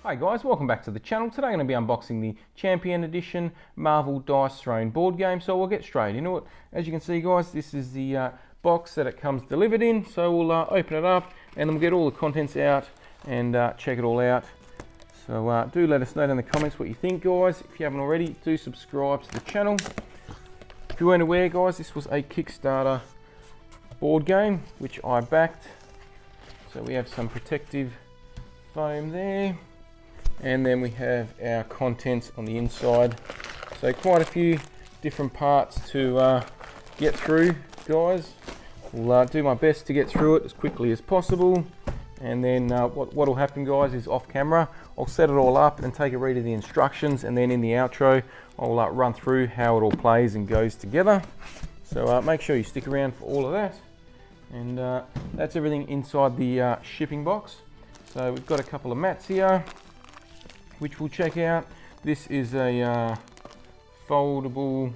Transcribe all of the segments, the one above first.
Hi guys, welcome back to the channel. Today I'm going to be unboxing the Champion Edition Marvel Dice Throne board game, so we'll get straight into it. As you can see guys, this is the box that it comes delivered in, so we'll open it up and then we'll get all the contents out and check it all out. So do let us know in the comments what you think guys. If you haven't already, do subscribe to the channel. If you weren't aware guys, this was a Kickstarter board game which I backed. So we have some protective foam there, and then we have our contents on the inside. So quite a few different parts to get through guys. I'll do my best to get through it as quickly as possible, and then what will happen guys is off camera I'll set it all up and take a read of the instructions, and then in the outro I'll run through how it all plays and goes together. So make sure you stick around for all of that. And that's everything inside the shipping box. So we've got a couple of mats here which we'll check out. This is a foldable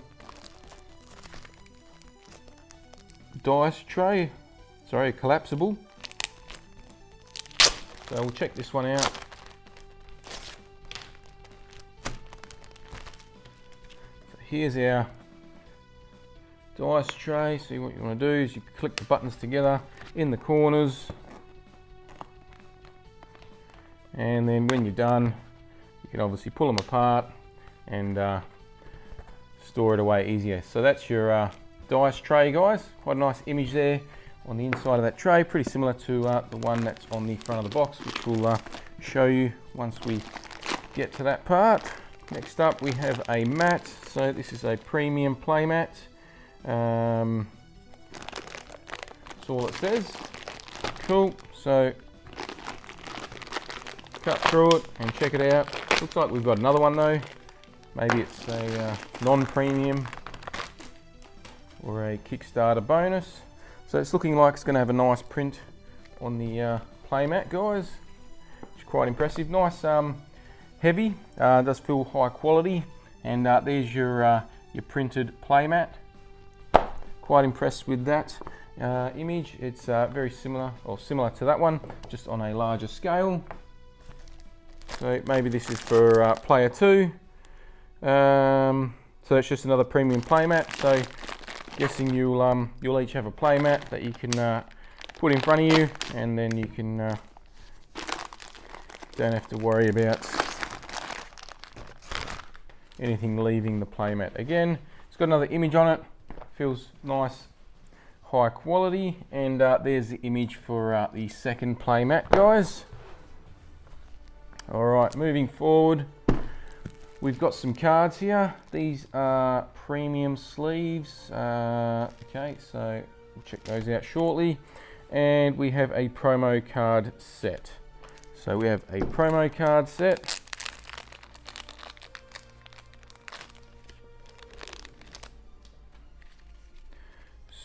dice tray, sorry, collapsible. So we'll check this one out. So here's our dice tray. See, what you want to do is you click the buttons together in the corners, and then when you're done you can obviously pull them apart and store it away easier. So that's your dice tray guys. Quite a nice image there on the inside of that tray, pretty similar to the one that's on the front of the box, which we'll show you once we get to that part. Next up we have a mat. So this is a premium play mat. That's all it says. Cool. So cut through it and check it out. Looks like we've got another one though. Maybe it's a non-premium or a Kickstarter bonus. So it's looking like it's going to have a nice print on the playmat guys, which is quite impressive. Nice heavy, does feel high quality, and there's your printed playmat. Quite impressed with that image. It's very similar to that one, just on a larger scale. So maybe this is for player 2. So it's just another premium playmat. So guessing you'll each have a playmat that you can put in front of you, and then you can don't have to worry about anything leaving the playmat. Again, it's got another image on it. Feels nice, high quality, and there's the image for the second playmat guys. Alright, moving forward, we've got some cards here. These are premium sleeves. Okay, so we'll check those out shortly. And we have a promo card set. So we have a promo card set.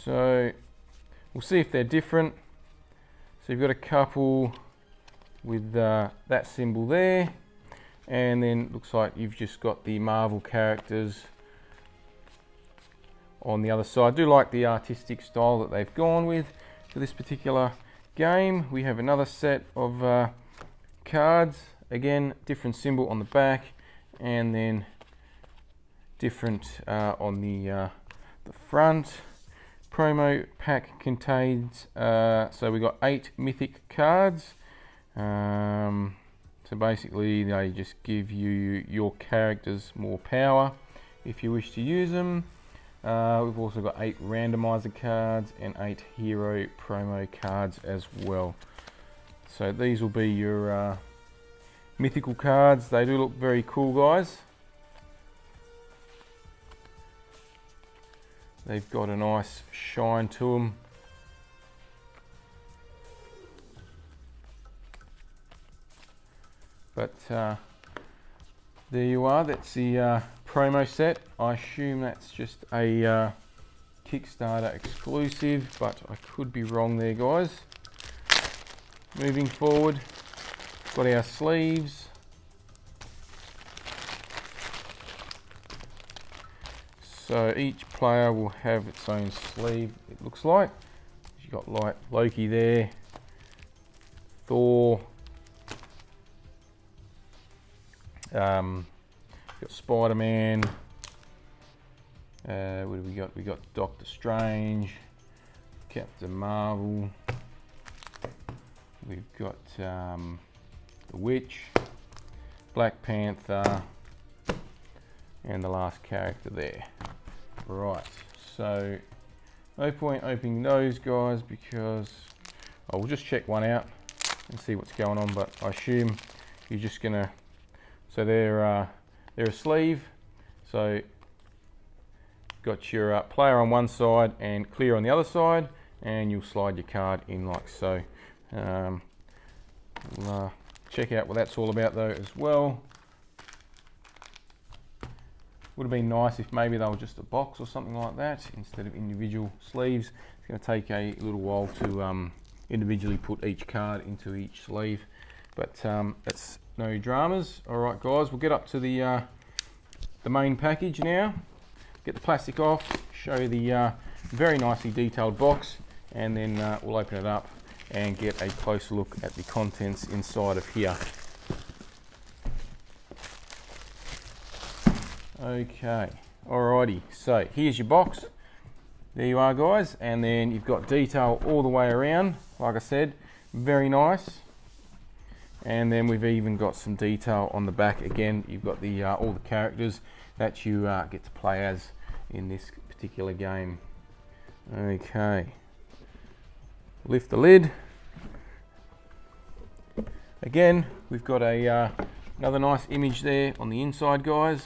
So we'll see if they're different. So you've got a couple with that symbol there, and then looks like you've just got the Marvel characters on the other side. I do like the artistic style that they've gone with for this particular game. We have another set of cards, again different symbol on the back, and then different on the front. Promo pack contains so we got 8 mythic cards. So basically they just give you your characters more power if you wish to use them. We've also got 8 randomizer cards and 8 hero promo cards as well. So these will be your mythical cards. They do look very cool guys. They've got a nice shine to them. But there you are, that's the promo set. I assume that's just a Kickstarter exclusive, but I could be wrong there guys. Moving forward, got our sleeves. So each player will have its own sleeve, it looks like. You've got like Loki there, Thor, got Spider-Man. What do we got? We got Doctor Strange, Captain Marvel. We've got the Witch, Black Panther, and the last character there. Right, so no point opening those guys because I will just check one out and see what's going on, but I assume you're just gonna, so they're a sleeve, so got your player on one side and clear on the other side, and you'll slide your card in like so. We'll check out what that's all about though as well. Would have been nice if maybe they were just a box or something like that instead of individual sleeves. It's going to take a little while to individually put each card into each sleeve, but that's no dramas. All right, guys, we'll get up to the main package now. Get the plastic off, show you the very nicely detailed box, and then we'll open it up and get a closer look at the contents inside of here. Okay, alrighty, so here's your box. There you are, guys, and then you've got detail all the way around, like I said, very nice. And then we've even got some detail on the back. Again, you've got the all the characters that you get to play as in this particular game. Okay, lift the lid. Again, we've got a another nice image there on the inside, guys.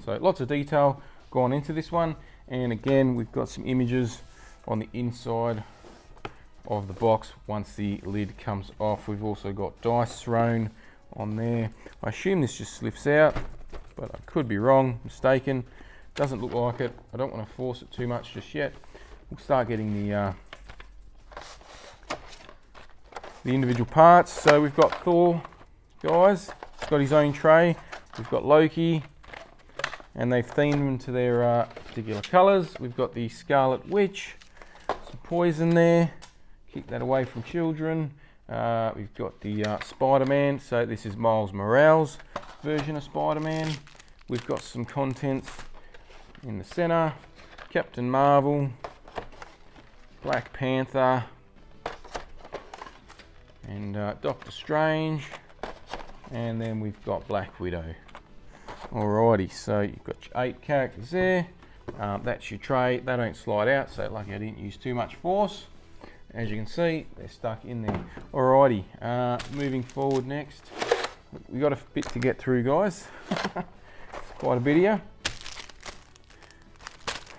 So lots of detail gone into this one, and again we've got some images on the inside of the box once the lid comes off. We've also got dice thrown on there. I assume this just lifts out, but I could be wrong, mistaken. Doesn't look like it. I don't want to force it too much just yet. We'll start getting the individual parts. So we've got Thor, guys. He's got his own tray. We've got Loki, and they've themed them to their particular colours. We've got the Scarlet Witch, some poison there. Keep that away from children. We've got the Spider-Man. So this is Miles Morales' version of Spider-Man. We've got some contents in the centre. Captain Marvel, Black Panther, and Doctor Strange, and then we've got Black Widow. Alrighty, so you've got your 8 characters there. That's your tray. They don't slide out, so lucky I didn't use too much force. As you can see, they're stuck in there. Alrighty, moving forward next. We've got a bit to get through, guys. It's quite a bit here.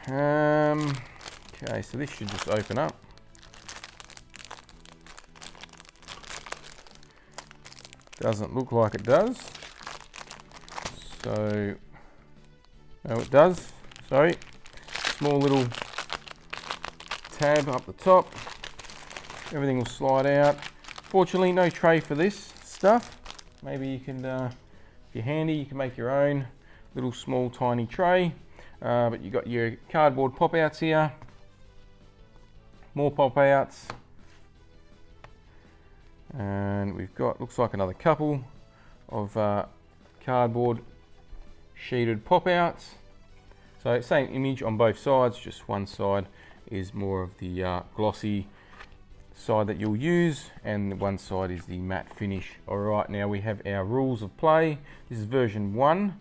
Okay, so this should just open up. Doesn't look like it does. So, no, it does. Sorry, small little tab up the top. Everything will slide out. Fortunately, no tray for this stuff. Maybe you can, if you're handy, you can make your own little small tiny tray. But you've got your cardboard pop-outs here. More pop-outs. And we've got, looks like another couple of cardboard sheeted pop-outs. So same image on both sides, just one side is more of the glossy side that you'll use, and one side is the matte finish. All right, now we have our rules of play. This is version 1,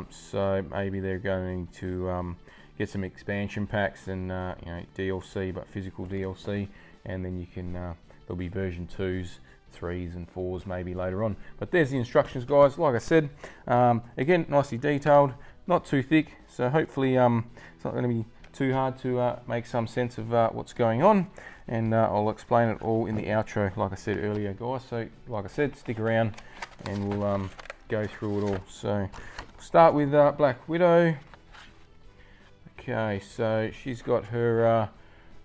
so maybe they're going to get some expansion packs and you know, DLC, but physical DLC, and then you can there'll be version 2s, 3s and 4s maybe later on. But there's the instructions, guys. Like I said, again, nicely detailed, not too thick, so hopefully it's not going to be too hard to make some sense of what's going on, and I'll explain it all in the outro, like I said earlier, guys. So like I said, stick around and we'll go through it all. So we'll start with Black Widow. Okay, so she's got her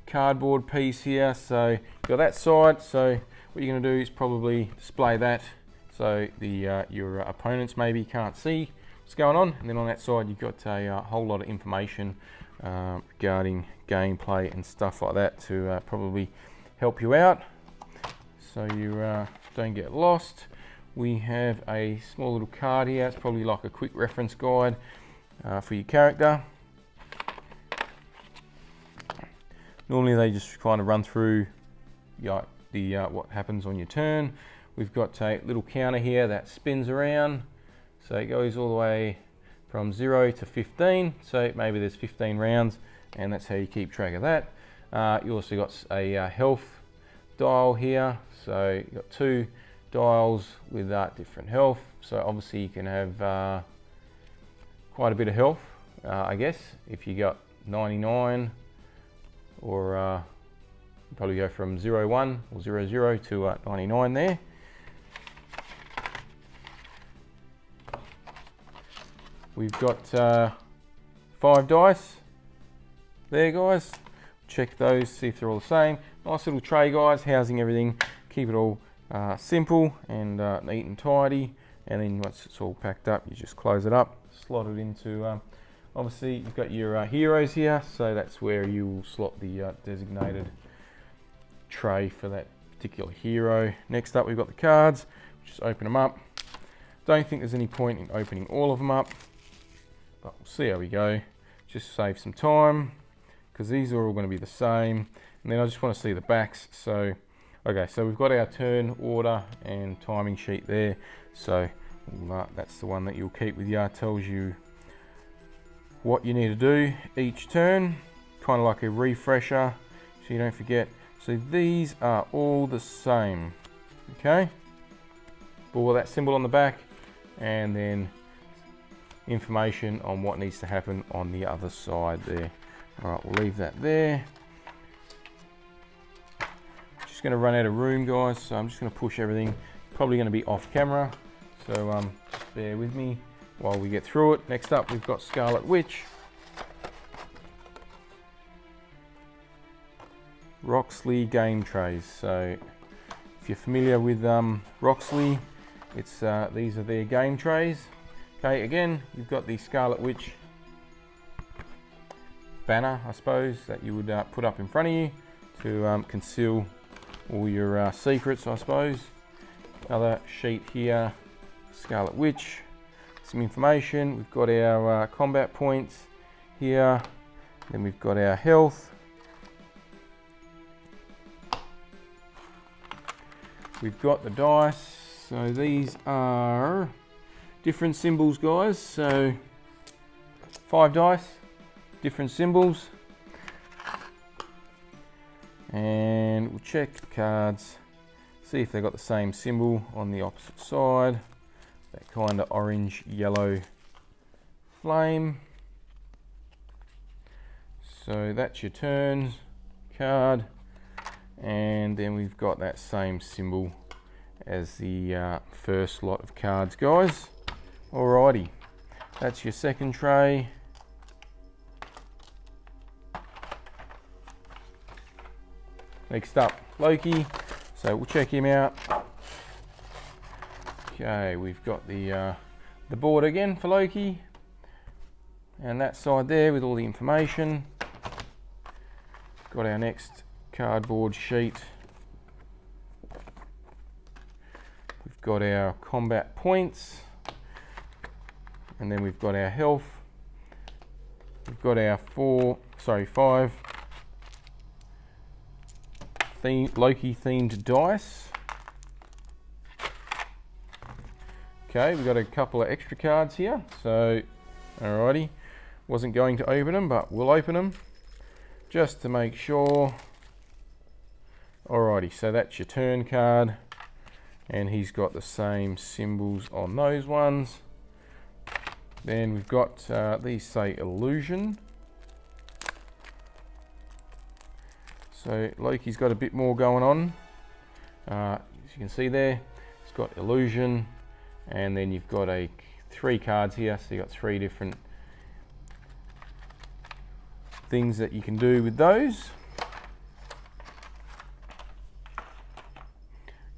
cardboard piece here. So you've got that side, so what you're going to do is probably display that so the your opponents maybe can't see what's going on, and then on that side you've got a whole lot of information regarding gameplay and stuff like that to probably help you out so you don't get lost. we have a small little card here. It's probably like a quick reference guide for your character. Normally they just kind of run through what happens on your turn. We've got a little counter here that spins around, so it goes all the way from 0 to 15. So maybe there's 15 rounds, and that's how you keep track of that. You also got a health dial here, so you've got 2 dials with different health. So obviously you can have quite a bit of health, I guess, if you got 99, or probably go from 01 or 00 to 99 there. We've got 5 dice there, guys. Check those, see if they're all the same. Nice little tray, guys, housing everything. Keep it all simple and neat and tidy. And then once it's all packed up, you just close it up, slot it into, obviously you've got your heroes here, so that's where you will slot the designated tray for that particular hero. Next up, we've got the cards. Just open them up. Don't think there's any point in opening all of them up, but we'll see how we go. Just save some time, because these are all going to be the same. And then I just want to see the backs. So, okay, so we've got our turn order and timing sheet there. So that's the one that you'll keep with you. It tells you what you need to do each turn, kind of like a refresher, so you don't forget. So these are all the same, okay? Bore that symbol on the back, and then information on what needs to happen on the other side there. All right, we'll leave that there. Just going to run out of room, guys, so I'm just going to push everything. Probably going to be off camera, so just bear with me while we get through it. Next up, we've got Scarlet Witch. Roxley game trays. So if you're familiar with Roxley, it's these are their game trays. Okay, again, you've got the Scarlet Witch banner, I suppose, that you would put up in front of you to conceal all your secrets, I suppose. Another sheet here, Scarlet Witch. Some information. We've got our combat points here. Then we've got our health. We've got the dice. So these are different symbols, guys. So 5 dice, different symbols. And we'll check the cards, see if they've got the same symbol on the opposite side. That kind of orange yellow flame. So that's your turns card, and then we've got that same symbol as the first lot of cards, guys. Alrighty, that's your second tray. Next up, Loki. So we'll check him out. Okay, we've got the board again for Loki, and that side there with all the information. Got our next cardboard sheet. We've got our combat points, and then we've got our health. We've got our 5 Loki themed dice. Okay, we've got a couple of extra cards here, so alrighty, wasn't going to open them, but we'll open them just to make sure. Alrighty, so that's your turn card, and he's got the same symbols on those ones. Then we've got these say illusion. So Loki's got a bit more going on. As you can see there, it's got illusion, and then you've got 3 cards here, so you've got 3 different things that you can do with those.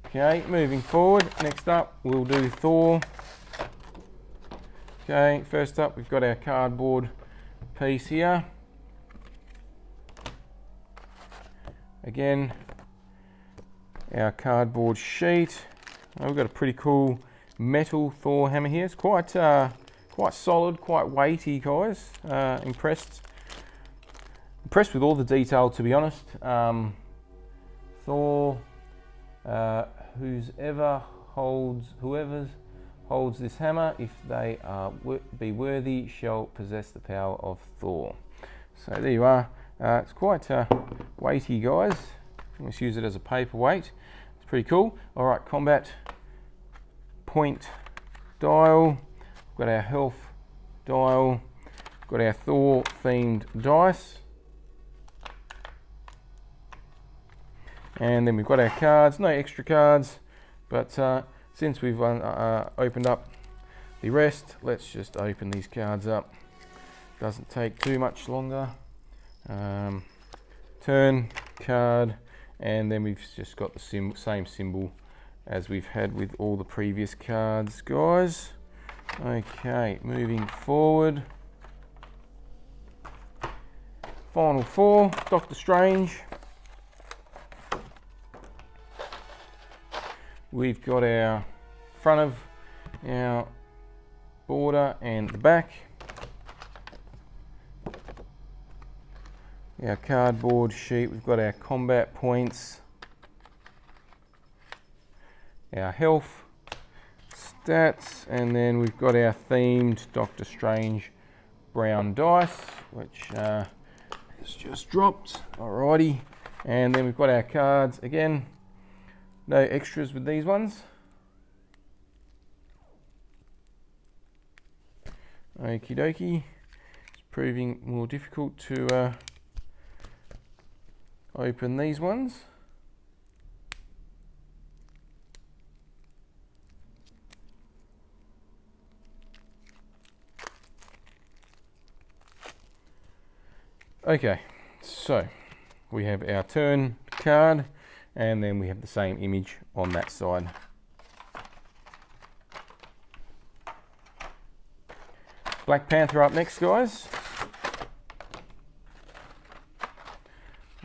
Okay, moving forward, next up we'll do Thor. Okay, first up we've got our cardboard piece here. Again, our cardboard sheet We've got a pretty cool metal Thor hammer here. It's quite solid, quite weighty, guys. Impressed with all the detail, to be honest. Thor, whoever holds this hammer, if they be worthy, shall possess the power of Thor. So there you are. It's quite weighty, guys. Let's use it as a paperweight. It's pretty cool. All right, combat point dial. We've got our health dial. We've got our Thor themed dice. And then we've got our cards. No extra cards, but since we've opened up the rest, let's just open these cards up. Doesn't take too much longer. Turn card, and then we've just got the same symbol as we've had with all the previous cards, guys. Okay, moving forward. Final four, Doctor Strange. We've got our front of our border and the back. Our cardboard sheet, we've got our combat points, our health, stats, and then we've got our themed Doctor Strange brown dice, which has just dropped. Alrighty, and then we've got our cards again. No extras with these ones. Okie dokie. It's proving more difficult to open these ones. Okay, so we have our turn card, and then we have the same image on that side. Black Panther up next, guys.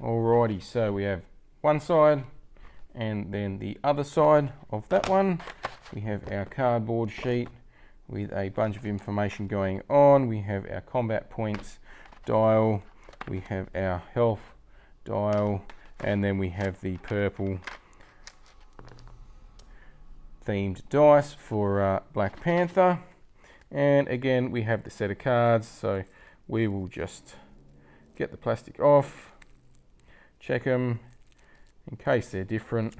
Alrighty, so we have one side and then the other side of that one. We have our cardboard sheet with a bunch of information going on. We have our combat points dial, we have our health dial, and then we have the purple themed dice for Black Panther. And again, we have the set of cards, so we will just get the plastic off, check them in case they're different.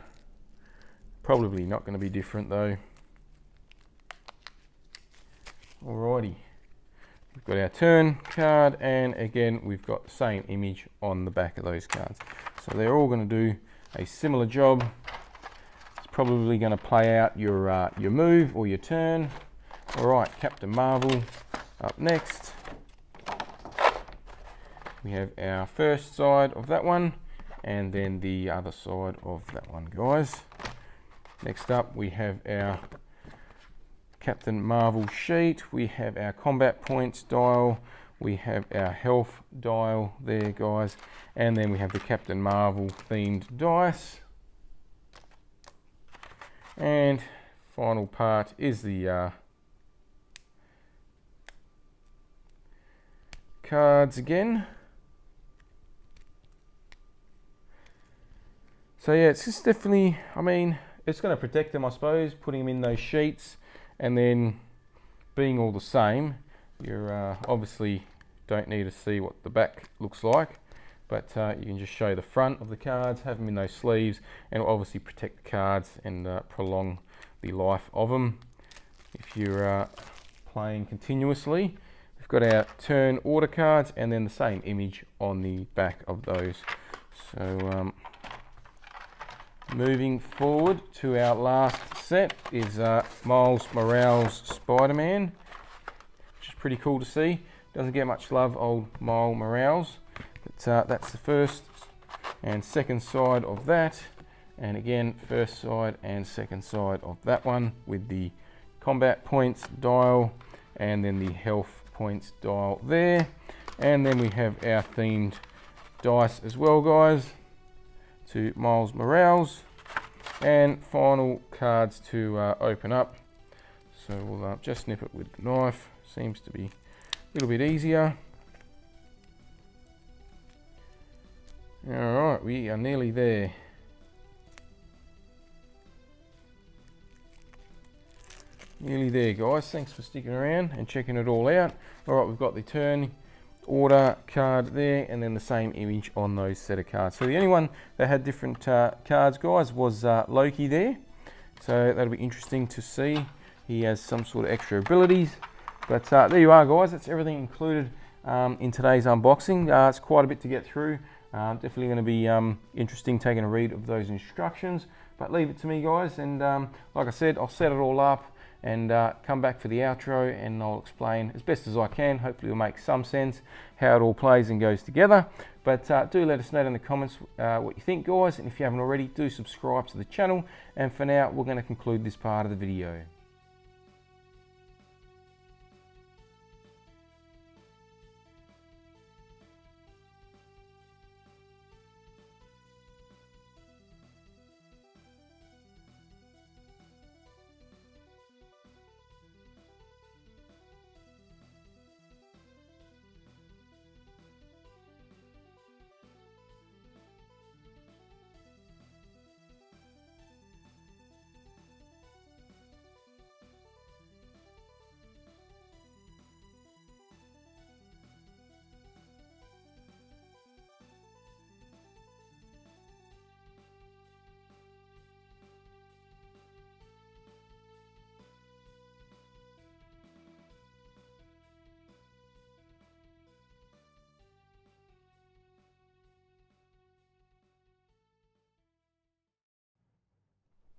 Probably not going to be different though. Alrighty, we've got our turn card, and again we've got the same image on the back of those cards. So they're all going to do a similar job. It's probably going to play out your move or your turn. Alright, Captain Marvel up next. We have our first side of that one, and then the other side of that one, guys. Next up we have our Captain Marvel sheet, we have our combat points dial, we have our health dial there, guys, and then we have the Captain Marvel themed dice. And final part is the cards again. So yeah, it's just definitely, I mean, it's going to protect them, I suppose, putting them in those sheets, and then being all the same. You're obviously don't need to see what the back looks like, but you can just show the front of the cards, have them in those sleeves, and it'll obviously protect the cards and prolong the life of them if you're playing continuously. We've got our turn order cards, and then the same image on the back of those. So moving forward to our last set is Miles Morales Spider-Man, which is pretty cool to see. Doesn't get much love, old Miles Morales, but that's the first and second side of that, and again first side and second side of that one with the combat points dial and then the health points dial there. And then we have our themed dice as well, guys, to Miles Morales. And final cards to open up. So we'll just snip it with the knife. Seems to be a little bit easier. Alright, we are nearly there. Nearly there, guys. Thanks for sticking around and checking it all out. Alright, we've got the turn order card there, and then the same image on those set of cards. So the only one that had different cards, guys, was Loki there. So that'll be interesting to see. He has some sort of extra abilities. But there you are, guys. That's everything included in today's unboxing. It's quite a bit to get through. Definitely going to be interesting taking a read of those instructions. But leave it to me, guys. And like I said, I'll set it all up and come back for the outro, and I'll explain as best as I can. Hopefully it'll make some sense how it all plays and goes together. But do let us know in the comments what you think, guys, and if you haven't already, do subscribe to the channel. And for now, we're going to conclude this part of the video.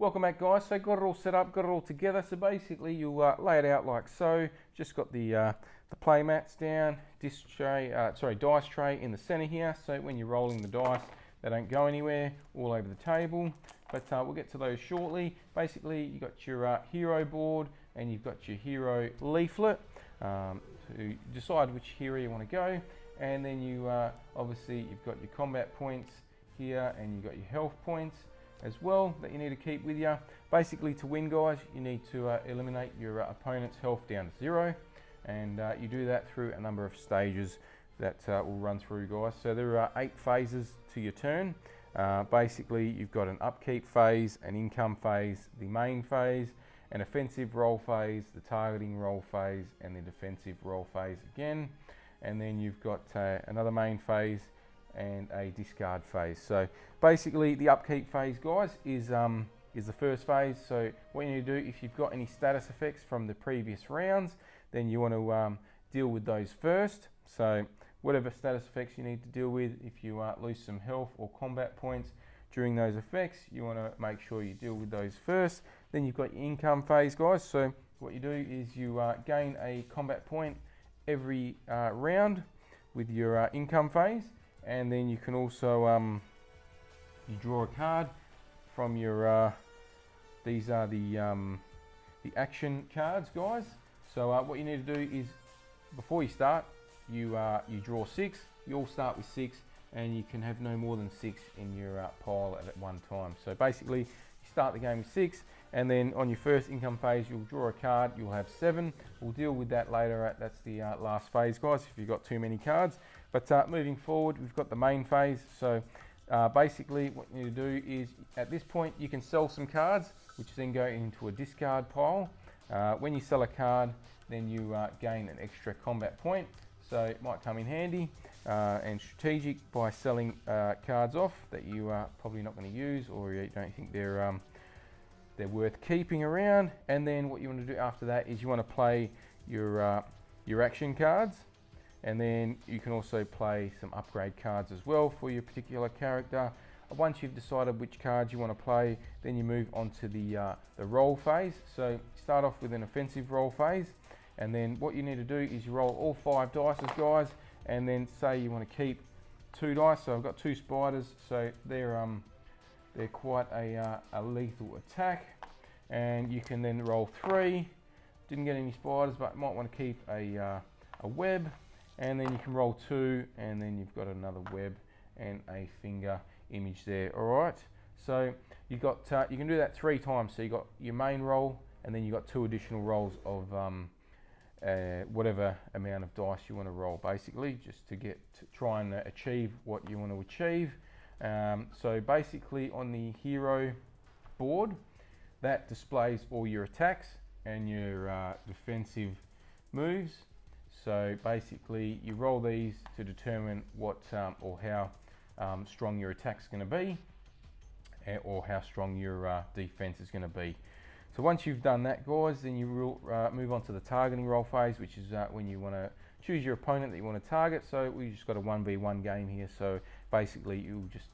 Welcome back, guys. So got it all set up, got it all together. So basically you lay it out like so. Just got the play mats down, dice tray in the center here. So when you're rolling the dice, they don't go anywhere all over the table. But we'll get to those shortly. Basically, you got your hero board and you've got your hero leaflet to decide which hero you want to go. And then you obviously you've got your combat points here, and you've got your health points as well that you need to keep with you. Basically, to win, guys, you need to eliminate your opponent's health down to 0, and you do that through a number of stages that we'll run through, guys. So there are 8 phases to your turn. Basically, you've got an upkeep phase, an income phase, the main phase, an offensive roll phase, the targeting roll phase, and the defensive roll phase again. And then you've got another main phase and a discard phase. So basically the upkeep phase, guys, is the first phase. So what you need to do, if you've got any status effects from the previous rounds, then you want to deal with those first. So whatever status effects you need to deal with, if you lose some health or combat points during those effects, you want to make sure you deal with those first. Then you've got your income phase, guys. So what you do is you gain a combat point every round with your income phase. And then you can also you draw a card from your these are the action cards, guys. So what you need to do is, before you start, you draw 6. You all start with 6, and you can have no more than 6 in your pile at one time. So basically, you start the game with 6, and then on your first income phase, you'll draw a card. You'll have 7. We'll deal with that later. That's the last phase, guys, if you've got too many cards. But moving forward, we've got the main phase. So basically what you need to do is, at this point, you can sell some cards, which then go into a discard pile. When you sell a card, then you gain an extra combat point. So it might come in handy and strategic by selling cards off that you are probably not going to use, or you don't think they're worth keeping around. And then what you want to do after that is you want to play your action cards. And then you can also play some upgrade cards as well for your particular character. Once you've decided which cards you want to play, then you move on to the roll phase. So start off with an offensive roll phase, and then what you need to do is you roll all 5 dice, guys, and then say you want to keep 2 dice. So I've got 2 spiders, so they're quite a lethal attack, and you can then roll 3. Didn't get any spiders, but might want to keep a web. And then you can roll 2, and then you've got another web and a finger image there. All right. So you can do that 3 times. So you got your main roll, and then you got 2 additional rolls of whatever amount of dice you want to roll, basically, just to try and achieve what you want to achieve. So basically, on the hero board, that displays all your attacks and your defensive moves. So basically, you roll these to determine what or how strong your attack's going to be, or how strong your defense is going to be. So once you've done that, guys, then you will move on to the targeting roll phase, which is when you want to choose your opponent that you want to target. So we just got a 1v1 game here. So basically, you'll just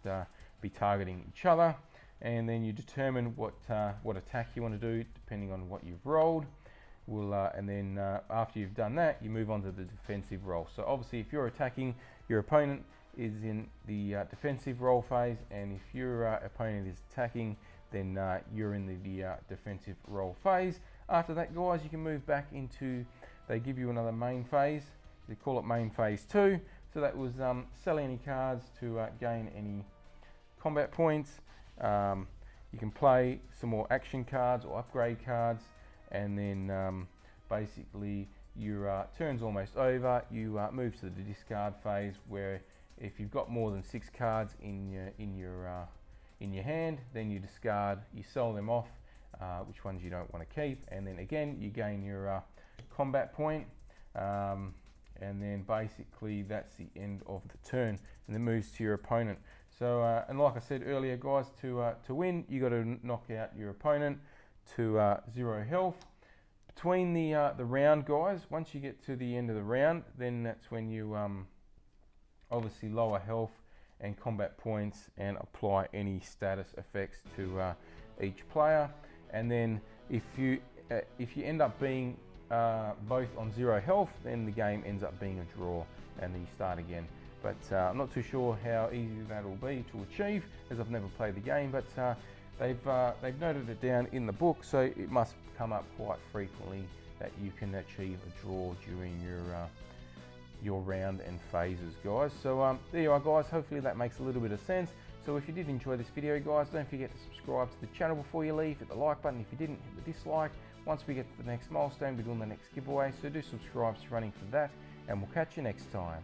be targeting each other, and then you determine what attack you want to do depending on what you've rolled. And then after you've done that, you move on to the defensive roll. So obviously, if you're attacking, your opponent is in the defensive roll phase, and if your opponent is attacking, then you're in the defensive roll phase. After that, guys, you can move back into, they give you another main phase. They call it main phase 2. So that was sell any cards to gain any combat points. You can play some more action cards or upgrade cards, and then basically your turn's almost over. You move to the discard phase, where if you've got more than 6 cards in your hand, then you discard, you sell them off, which ones you don't want to keep, and then again you gain your combat point, and then basically that's the end of the turn, and then moves to your opponent. So and like I said earlier, guys, to win, you got to knock out your opponent to 0 health. Between the round, guys, once you get to the end of the round, then that's when you obviously lower health and combat points and apply any status effects to each player. And then if you end up being both on 0 health, then the game ends up being a draw, and then you start again. But I'm not too sure how easy that will be to achieve, as I've never played the game, but they've noted it down in the book, so it must come up quite frequently that you can achieve a draw during your round and phases, guys. So there you are, guys. Hopefully that makes a little bit of sense. So if you did enjoy this video, guys, don't forget to subscribe to the channel before you leave. Hit the like button. If you didn't, hit the dislike. Once we get to the next milestone, we're doing the next giveaway, so do subscribe to running for that, and we'll catch you next time.